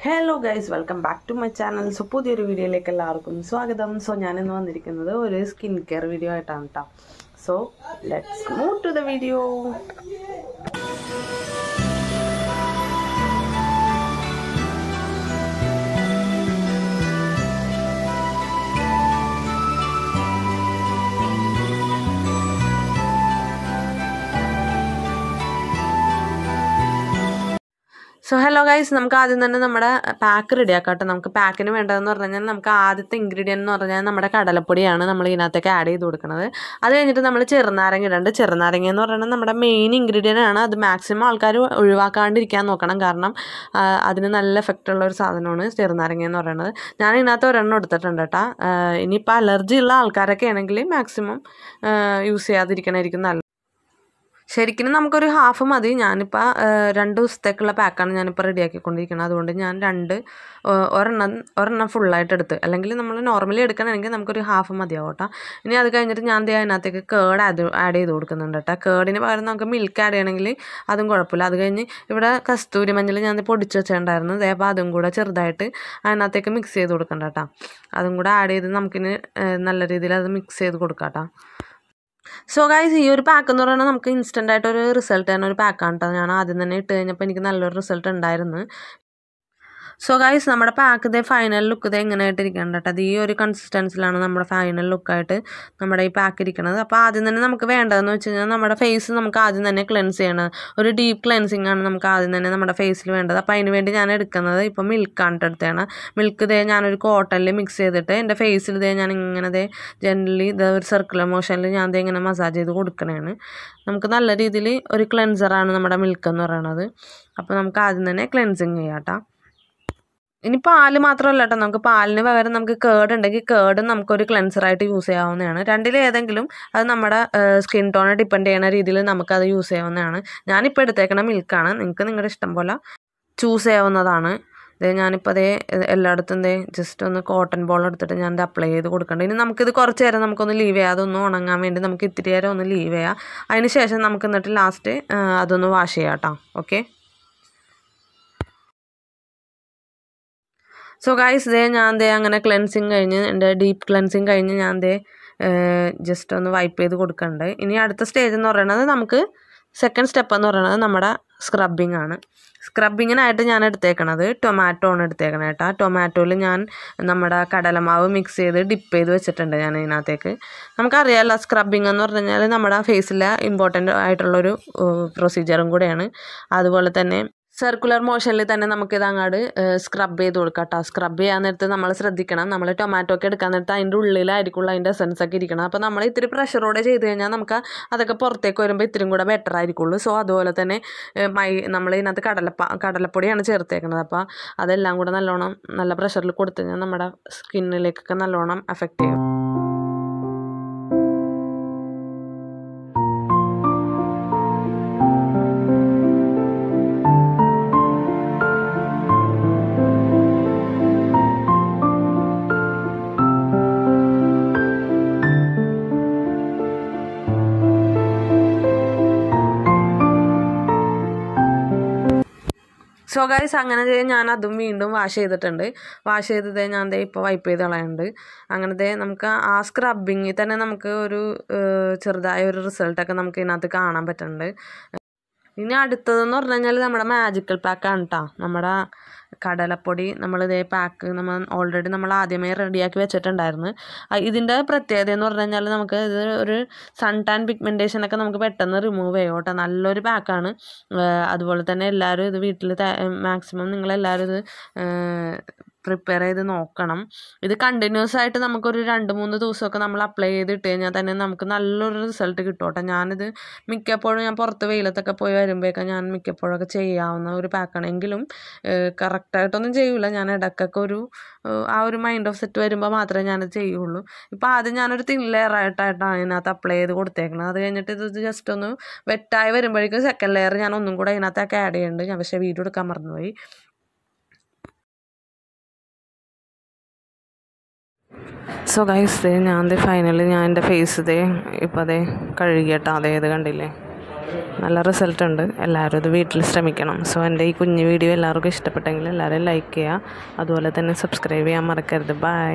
Hello guys, welcome back to my channel. So പുതിയൊരു വീഡിയോയിലേക്ക് എല്ലാവർക്കും സ്വാഗതം. സോ ഞാൻ ഇന്ന് വന്നിരിക്കുന്നത് ഒരു സ്കിൻ കെയർ വീഡിയോ ആയിട്ടാണ് ട്ടോ. So let's move to the video. So hello guys, നമുക്ക് ആദ്യം തന്നെ നമ്മുടെ പാക്ക് റെഡിയാക്കാം. നമുക്ക് പാക്കിന് വേണ്ടതെന്ന് പറഞ്ഞാൽ നമുക്ക് ആദ്യത്തെ ഇൻഗ്രീഡിയൻ്റ് എന്ന് പറഞ്ഞാൽ നമ്മുടെ കടലപ്പൊടിയാണ് നമ്മൾ ഇതിനകത്തേക്ക് ആഡ് ചെയ്ത് കൊടുക്കുന്നത്. അത് കഴിഞ്ഞിട്ട് നമ്മൾ ചെറുനാരങ്ങ ഇടേണ്ട. ചെറുനാരങ്ങ എന്ന് പറയുന്നത് നമ്മുടെ മെയിൻ ഇൻഗ്രീഡിയൻ്റ് ആണ്. അത് മാക്സിമം ആൾക്കാർ ഒഴിവാക്കാണ്ടിരിക്കാൻ നോക്കണം, കാരണം അതിന് നല്ല എഫക്റ്റ് ഉള്ള ഒരു സാധനമാണ് ചെറുനാരങ്ങ എന്ന് പറയുന്നത്. ഞാൻ ഇതിനകത്ത് ഒരെണ്ണം എടുത്തിട്ടുണ്ട് കേട്ടോ. ഇനിയിപ്പോൾ അലർജി ഉള്ള ആൾക്കാരൊക്കെ ആണെങ്കിൽ മാക്സിമം യൂസ് ചെയ്യാതിരിക്കണമായിരിക്കും നല്ലത്. ശരിക്കും നമുക്കൊരു ഹാഫ് മതി. ഞാനിപ്പോൾ 2 ദിവസത്തേക്കുള്ള പാക്കാണ് ഞാനിപ്പോൾ റെഡിയാക്കിക്കൊണ്ടിരിക്കുന്നത്. അതുകൊണ്ട് ഞാൻ ഒരെണ്ണം ഫുള്ളായിട്ട് എടുത്ത്, അല്ലെങ്കിൽ നമ്മൾ നോർമലി എടുക്കണമെങ്കിൽ നമുക്കൊരു ഹാഫ് മതിയാവും കേട്ടോ. ഇനി അത് കഴിഞ്ഞിട്ട് ഞാൻ അതിനകത്തേക്ക് കേർഡ് ആഡ് ചെയ്ത് കൊടുക്കുന്നുണ്ട് കേട്ടോ. കേർഡിന് പകരം നമുക്ക് മിൽക്ക് ആഡ് ചെയ്യണമെങ്കിൽ അതും കുഴപ്പമില്ല. അത് കഴിഞ്ഞ് ഇവിടെ കസ്തൂരി മഞ്ഞൾ ഞാൻ പൊടിച്ച് വെച്ചിട്ടുണ്ടായിരുന്നു. അതേപോലെ അതും കൂടെ ചെറുതായിട്ട് അതിനകത്തേക്ക് മിക്സ് ചെയ്ത് കൊടുക്കണ്ട കേട്ടോ. അതും കൂടെ ആഡ് ചെയ്ത് നമുക്കിന് നല്ല രീതിയിൽ അത് മിക്സ് ചെയ്ത് കൊടുക്കാം കേട്ടോ. സോ ഗൈസ്, ഈ ഒരു പാക്ക് എന്ന് പറയുന്നത് നമുക്ക് ഇൻസ്റ്റൻ്റ് ആയിട്ടൊരു റിസൾട്ട് തന്നെ ഒരു പാക്കാണ് കേട്ടോ. ഞാൻ ആദ്യം തന്നെ ഇട്ട് കഴിഞ്ഞപ്പോൾ എനിക്ക് നല്ലൊരു റിസൾട്ട് ഉണ്ടായിരുന്നു. സോ ഗൈസ്, നമ്മുടെ പാക്ക് ഇതേ ഫൈനൽ ലുക്ക് ഇതേ എങ്ങനെയായിട്ട് ഇരിക്കേണ്ട കേട്ടോ. അത് ഈ ഒരു കൺസിസ്റ്റൻസിലാണ് നമ്മുടെ ഫൈനൽ ലുക്കായിട്ട് നമ്മുടെ ഈ പാക്ക് ഇരിക്കുന്നത്. അപ്പോൾ ആദ്യം തന്നെ നമുക്ക് വേണ്ടതെന്ന് വെച്ച് കഴിഞ്ഞാൽ നമ്മുടെ ഫേസ് നമുക്ക് ആദ്യം തന്നെ ക്ലെൻസ് ചെയ്യണം. ഒരു ഡീപ്പ് ക്ലെൻസിങ് ആണ് നമുക്ക് ആദ്യം തന്നെ നമ്മുടെ ഫേസിൽ വേണ്ടത്. അപ്പോൾ അതിന് വേണ്ടി ഞാൻ എടുക്കുന്നത് ഇപ്പോൾ മിൽക്കാണ് എടുത്തതാണ്. മിൽക്ക് ഇതേ ഞാനൊരു കോട്ടണിൽ മിക്സ് ചെയ്തിട്ട് എൻ്റെ ഫേസിൽ ഇതേ ഞാൻ ഇങ്ങനെ ഇതേ ജനറലി ഇത് ഒരു സർക്കുലർ മോഷനിൽ ഞാൻ ഇതേ ഇങ്ങനെ മസാജ് ചെയ്ത് കൊടുക്കണതാണ്. നമുക്ക് നല്ല രീതിയിൽ ഒരു ക്ലെൻസറാണ് നമ്മുടെ മിൽക്ക് എന്ന് പറയുന്നത്. അപ്പോൾ നമുക്ക് ആദ്യം തന്നെ ക്ലെൻസിങ് ചെയ്യാം കേട്ടോ. ഇനി പാല് മാത്രമല്ല കേട്ടോ, നമുക്ക് പാലിന് പകരം നമുക്ക് കേർഡ് ഉണ്ടെങ്കിൽ കേർഡും നമുക്കൊരു ക്ലെൻസറായിട്ട് യൂസ് ചെയ്യാവുന്നതാണ്. രണ്ടിലേതെങ്കിലും അത് നമ്മുടെ സ്കിൻ ടോണെ ഡിപ്പെൻഡ് ചെയ്യുന്ന രീതിയിൽ നമുക്കത് യൂസ് ചെയ്യാവുന്നതാണ്. ഞാനിപ്പോൾ എടുത്തേക്കണ മിൽക്കാണ്. നിങ്ങൾക്ക് നിങ്ങളുടെ ഇഷ്ടം പോലെ ചൂസ് ചെയ്യാവുന്നതാണ്. ഞാനിപ്പോൾ എല്ലായിടത്തും ജസ്റ്റ് ഒന്ന് കോട്ടൺ ബോൾ എടുത്തിട്ട് ഞാൻ അപ്ലൈ ചെയ്ത് കൊടുക്കേണ്ടത്. ഇനി നമുക്കിത് കുറച്ച് നേരം നമുക്കൊന്ന് ലീവ് ചെയ്യാം. അതൊന്ന് ഉണങ്ങാൻ വേണ്ടി നമുക്ക് ഇത്തിരി നേരം ഒന്ന് ലീവ് ചെയ്യാം. അതിന് ശേഷം നമുക്ക് എന്നിട്ട് ലാസ്റ്റ് അതൊന്ന് വാഷ് ചെയ്യാം കേട്ടോ. ഓക്കെ. സോ ഗൈസ്, ഞാൻ അങ്ങനെ ക്ലെൻസിങ് കഴിഞ്ഞ് എൻ്റെ ഡീപ്പ് ക്ലെൻസിങ് കഴിഞ്ഞ് ഞാൻ ജസ്റ്റ് ഒന്ന് വൈപ്പ് ചെയ്ത് കൊടുക്കുന്നുണ്ട്. ഇനി അടുത്ത സ്റ്റേജ് എന്ന് പറയുന്നത് നമുക്ക് സെക്കൻഡ് സ്റ്റെപ്പ് എന്ന് പറയുന്നത് നമ്മുടെ സ്ക്രബിങ് ആണ്. സ്ക്രബിങ്ങിനായിട്ട് ഞാൻ എടുത്തേക്കണത് ടൊമാറ്റോ ആണ് എടുത്തേക്കണത് കേട്ടോ. ടൊമാറ്റോയിൽ ഞാൻ നമ്മുടെ കടലമാവ് മിക്സ് ചെയ്ത് ഡിപ്പ് ചെയ്ത് വെച്ചിട്ടുണ്ട് ഞാൻ ഇതിനകത്തേക്ക്. നമുക്കറിയാമല്ലോ, സ്ക്രബിങ് എന്ന് പറഞ്ഞു കഴിഞ്ഞാൽ നമ്മുടെ ഫേസിലെ ഇമ്പോർട്ടൻ്റ് ആയിട്ടുള്ളൊരു പ്രൊസീജിയറും കൂടെയാണ്. അതുപോലെ തന്നെ സർക്കുലർ മോഷനിൽ തന്നെ നമുക്കിത് അങ്ങോട്ട് സ്ക്രബ് ചെയ്ത് കൊടുക്കാം കേട്ടോ. സ്ക്രബ് ചെയ്യാൻ നേരത്ത് നമ്മൾ ശ്രദ്ധിക്കണം. നമ്മൾ ടൊമാറ്റോ ഒക്കെ എടുക്കാൻ നേരത്ത് അതിൻ്റെ ഉള്ളിലായിരിക്കുള്ള അതിൻ്റെ എസൻസ് ഒക്കെ ഇരിക്കണം. അപ്പോൾ നമ്മൾ ഇത്തിരി പ്രഷറോടെ ചെയ്ത് കഴിഞ്ഞാൽ നമുക്ക് അതൊക്കെ പുറത്തേക്ക് വരുമ്പോൾ ഇത്തിരി കൂടെ ബെറ്റർ ആയിരിക്കുള്ളൂ. സോ അതുപോലെ തന്നെ നമ്മൾ ഇതിനകത്ത് കടലപ്പൊടിയാണ് ചേർത്തേക്കുന്നത്. അപ്പോൾ അതെല്ലാം കൂടെ നല്ലോണം നല്ല പ്രഷറിൽ കൊടുത്തു കഴിഞ്ഞാൽ നമ്മുടെ സ്കിന്നിലേക്കൊക്കെ നല്ലോണം എഫക്റ്റ് ചെയ്യും. സോ ഗൈസ്, അങ്ങനെ ഞാൻ അതും വീണ്ടും വാഷ് ചെയ്തിട്ടുണ്ട്. വാഷ് ചെയ്തത് ഞാൻ ഇപ്പോൾ വൈപ്പ് ചെയ്ത് കളയുന്നുണ്ട്. അങ്ങനത്തെ നമുക്ക് ആ സ്ക്രബിങ്ങിൽ തന്നെ നമുക്ക് ഒരു ചെറുതായ ഒരു റിസൾട്ടൊക്കെ നമുക്ക് ഇതിനകത്ത് കാണാൻ പറ്റുന്നുണ്ട്. ഇനി അടുത്തതെന്ന് പറഞ്ഞു കഴിഞ്ഞാൽ നമ്മുടെ മാജിക്കൽ പാക്കാണ് കേട്ടോ. നമ്മുടെ കടലപ്പൊടി പാക്ക് ഓൾറെഡി നമ്മൾ ആദ്യമേ റെഡിയാക്കി വെച്ചിട്ടുണ്ടായിരുന്നു. ഇതിൻ്റെ പ്രത്യേകത എന്ന് പറഞ്ഞു കഴിഞ്ഞാൽ നമുക്ക് ഇത് ഒരു സൺ ടാൻ പിഗ്മെൻറ്റേഷനൊക്കെ നമുക്ക് പെട്ടെന്ന് റിമൂവ് ചെയ്യും കേട്ടോ. നല്ലൊരു പാക്കാണ്. അതുപോലെ തന്നെ എല്ലാവരും ഇത് വീട്ടിൽ മാക്സിമം നിങ്ങളെല്ലാവരും ഇത് പ്രിപ്പയർ ചെയ്ത് നോക്കണം. ഇത് കണ്ടിന്യൂസ് ആയിട്ട് നമുക്കൊരു 2-3 ദിവസമൊക്കെ നമ്മൾ അപ്ലൈ ചെയ്തിട്ട് കഴിഞ്ഞാൽ തന്നെ നമുക്ക് നല്ലൊരു റിസൾട്ട് കിട്ടും കേട്ടോ. ഞാനിത് മിക്കപ്പോഴും ഞാൻ പുറത്ത് വെയിലത്തൊക്കെ പോയി വരുമ്പോഴേക്കും ഞാൻ മിക്കപ്പോഴൊക്കെ ചെയ്യാവുന്ന ഒരു പാക്കാണെങ്കിലും കറക്റ്റായിട്ടൊന്നും ചെയ്യൂല. ഞാൻ ഇടയ്ക്കൊക്കെ ആ ഒരു മൈൻഡ് ഓഫ് സെറ്റ് വരുമ്പോൾ മാത്രമേ ഞാനത് ചെയ്യുള്ളൂ. ഇപ്പോൾ ആദ്യം ഞാനൊരു തിൻ ലെയറായിട്ടാണ് അതിനകത്ത് അപ്ലൈ ചെയ്ത് കൊടുത്തേക്കുന്നത്. അത് കഴിഞ്ഞിട്ട് ഇത് ജസ്റ്റ് ഒന്ന് വെറ്റായി വരുമ്പോഴേക്കും സെക്കൻഡ് ലെയർ ഞാൻ ഒന്നും കൂടെ അതിനകത്തൊക്കെ ആഡ് ചെയ്യുന്നുണ്ട്. ഞാൻ പക്ഷേ വീഡിയോ എടുക്കാൻ മറന്നുപോയി. സോ ഗൈസ്, ഞാൻ ഫൈനലി ഞാൻ എൻ്റെ ഫേസ് ഇപ്പോൾ കഴുകിയിട്ടാ ഇത് കണ്ടില്ലേ. നല്ല റിസൾട്ട് ഉണ്ട്. എല്ലാവരും ഇത് വീട്ടിൽ ശ്രമിക്കണം. സോ എൻ്റെ ഈ കുഞ്ഞു വീഡിയോ എല്ലാവർക്കും ഇഷ്ടപ്പെട്ടെങ്കിൽ എല്ലാവരും ലൈക്ക് ചെയ്യുക, അതുപോലെ തന്നെ സബ്സ്ക്രൈബ് ചെയ്യാൻ മറക്കരുത്. ബൈ.